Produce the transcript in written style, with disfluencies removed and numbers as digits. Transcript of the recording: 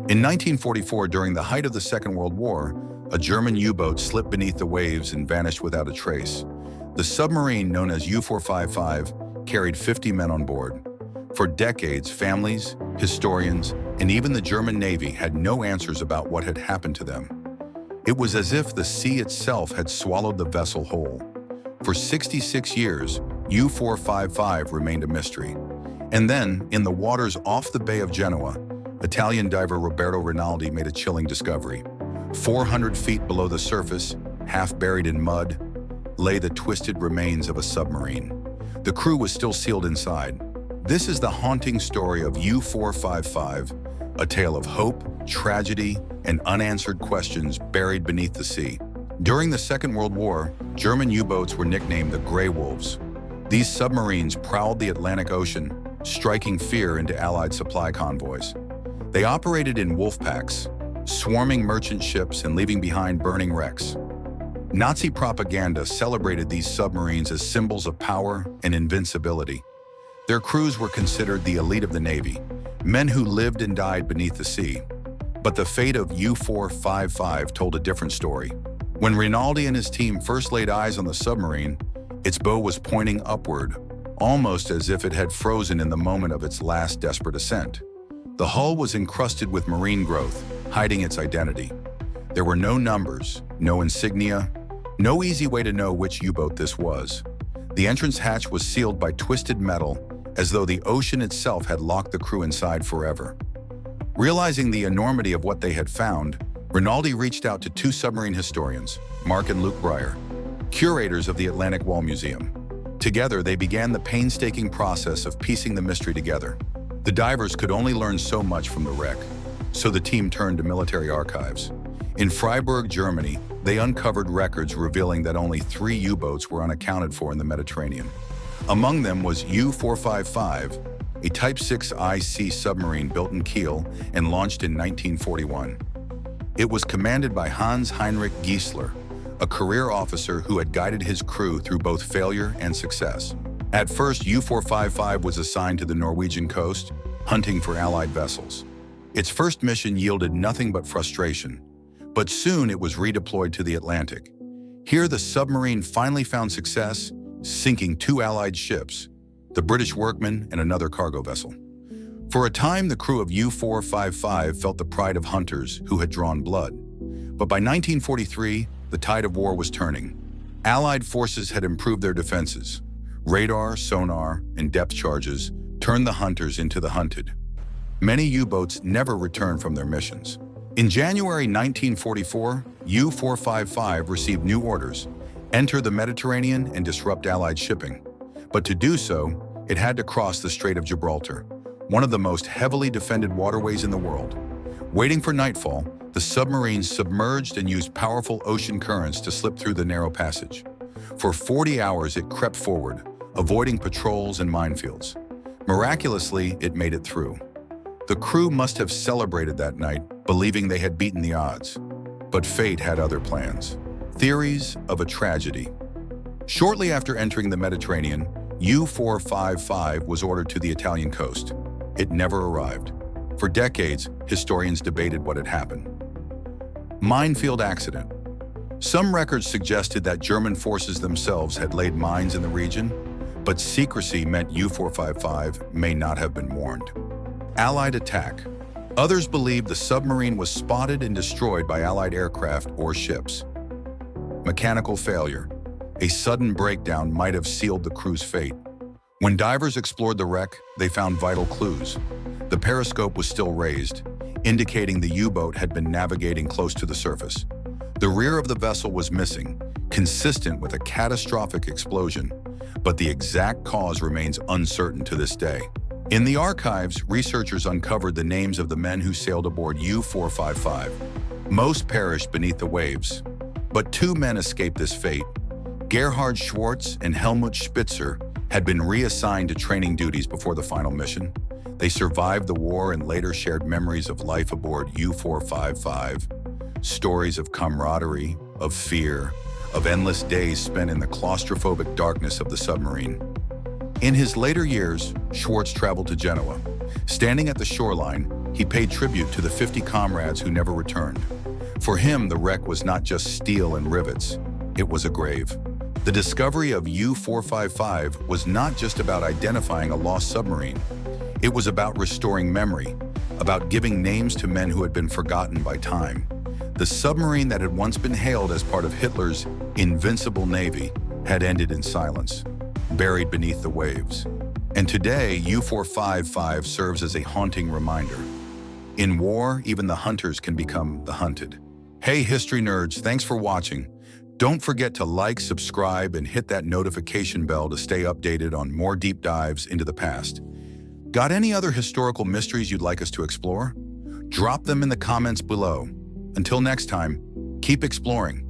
In 1944, during the height of the Second World War, a German U-boat slipped beneath the waves and vanished without a trace. The submarine, known as U-455, carried 50 men on board. For decades, families, historians, and even the German Navy had no answers about what had happened to them. It was as if the sea itself had swallowed the vessel whole. For 66 years, U-455 remained a mystery. And then, in the waters off the Bay of Genoa, Italian diver Roberto Rinaldi made a chilling discovery. 400 feet below the surface, half buried in mud, lay the twisted remains of a submarine. The crew was still sealed inside. This is the haunting story of U-455, a tale of hope, tragedy, and unanswered questions buried beneath the sea. During the Second World War, German U-boats were nicknamed the Grey Wolves. These submarines prowled the Atlantic Ocean, striking fear into Allied supply convoys. They operated in wolf packs, swarming merchant ships and leaving behind burning wrecks. Nazi propaganda celebrated these submarines as symbols of power and invincibility. Their crews were considered the elite of the Navy, men who lived and died beneath the sea. But the fate of U-455 told a different story. When Rinaldi and his team first laid eyes on the submarine, its bow was pointing upward, almost as if it had frozen in the moment of its last desperate ascent. The hull was encrusted with marine growth, hiding its identity. There were no numbers, no insignia, no easy way to know which U-boat this was. The entrance hatch was sealed by twisted metal, as though the ocean itself had locked the crew inside forever. Realizing the enormity of what they had found, Rinaldi reached out to two submarine historians, Mark and Luke Breyer, curators of the Atlantic Wall Museum. Together, they began the painstaking process of piecing the mystery together. The divers could only learn so much from the wreck, so the team turned to military archives. In Freiburg, Germany, they uncovered records revealing that only 3 U-boats were unaccounted for in the Mediterranean. Among them was U-455, a Type VIIC submarine built in Kiel and launched in 1941. It was commanded by Hans Heinrich Giesler, a career officer who had guided his crew through both failure and success. At first, U-455 was assigned to the Norwegian coast, hunting for Allied vessels. Its first mission yielded nothing but frustration, but soon it was redeployed to the Atlantic. Here, the submarine finally found success, sinking 2 Allied ships, the British Workman and another cargo vessel. For a time, the crew of U-455 felt the pride of hunters who had drawn blood. But by 1943, the tide of war was turning. Allied forces had improved their defenses. Radar, sonar, and depth charges turned the hunters into the hunted. Many U-boats never returned from their missions. In January 1944, U-455 received new orders: enter the Mediterranean and disrupt Allied shipping. But to do so, it had to cross the Strait of Gibraltar, one of the most heavily defended waterways in the world. Waiting for nightfall, the submarine submerged and used powerful ocean currents to slip through the narrow passage. For 40 hours, it crept forward, avoiding patrols and minefields. Miraculously, it made it through. The crew must have celebrated that night, believing they had beaten the odds. But fate had other plans. Theories of a tragedy. Shortly after entering the Mediterranean, U-455 was ordered to the Italian coast. It never arrived. For decades, historians debated what had happened. Minefield accident. Some records suggested that German forces themselves had laid mines in the region, but secrecy meant U-455 may not have been warned. Allied attack. Others believed the submarine was spotted and destroyed by Allied aircraft or ships. Mechanical failure. A sudden breakdown might have sealed the crew's fate. When divers explored the wreck, they found vital clues. The periscope was still raised, indicating the U-boat had been navigating close to the surface. The rear of the vessel was missing, consistent with a catastrophic explosion, but the exact cause remains uncertain to this day. In the archives, researchers uncovered the names of the men who sailed aboard U-455. Most perished beneath the waves, but 2 men escaped this fate. Gerhard Schwartz and Helmut Spitzer had been reassigned to training duties before the final mission. They survived the war and later shared memories of life aboard U-455, stories of camaraderie, of fear, of endless days spent in the claustrophobic darkness of the submarine. In his later years, Schwartz traveled to Genoa. Standing at the shoreline, He paid tribute to the 50 comrades who never returned. For him, the wreck was not just steel and rivets, it was a grave. The discovery of U-455 was not just about identifying a lost submarine. It was about restoring memory, about giving names to men who had been forgotten by time. The submarine that had once been hailed as part of Hitler's invincible navy had ended in silence, buried beneath the waves. And today, U-455 serves as a haunting reminder. In war, even the hunters can become the hunted. Hey, history nerds, thanks for watching. Don't forget to like, subscribe, and hit that notification bell to stay updated on more deep dives into the past. Got any other historical mysteries you'd like us to explore? Drop them in the comments below. Until next time, keep exploring.